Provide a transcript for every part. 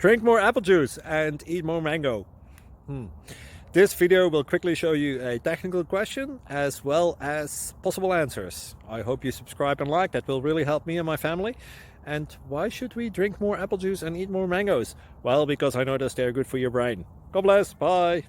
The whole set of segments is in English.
Drink more apple juice and eat more mango. This video will quickly show you a technical question as well as possible answers. I hope you subscribe and like, that will really help me and my family. And why should we drink more apple juice and eat more mangoes? Well, because I noticed they're good for your brain. God bless, bye!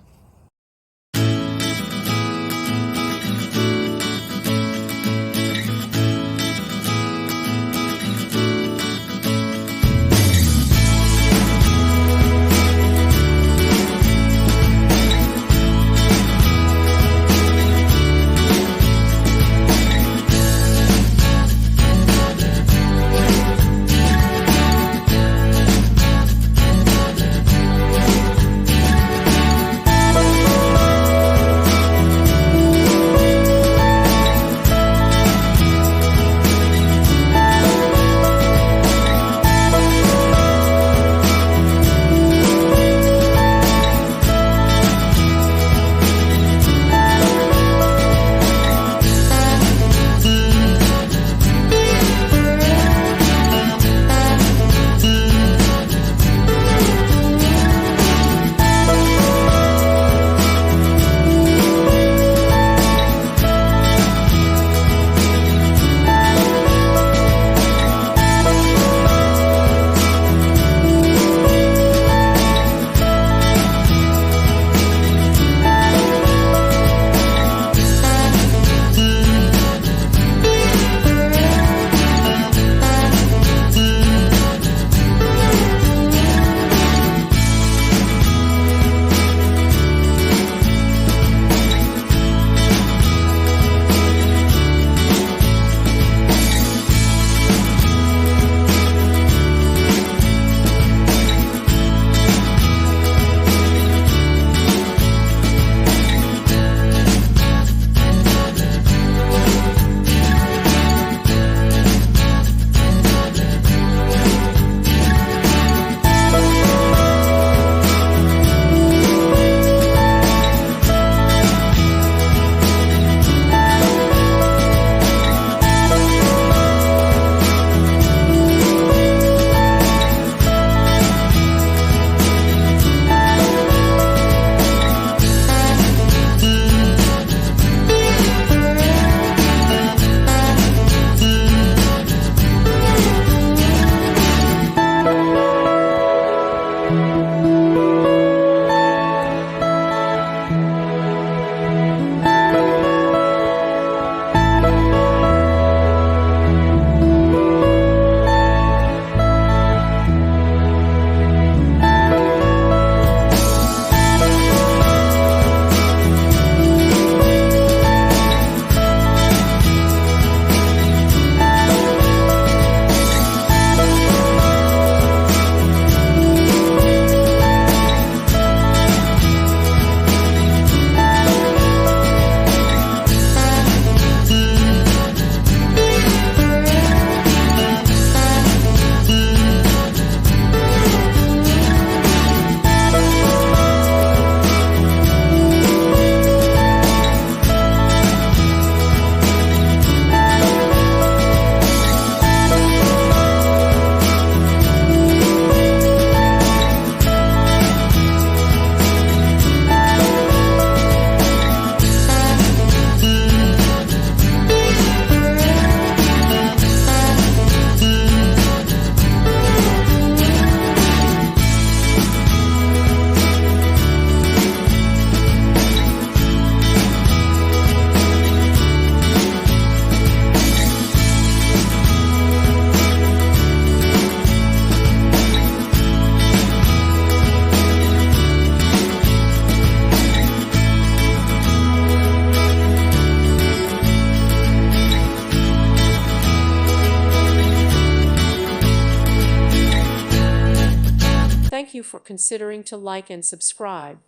Thank you for considering to like and subscribe.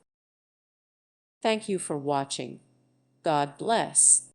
Thank you for watching. God bless.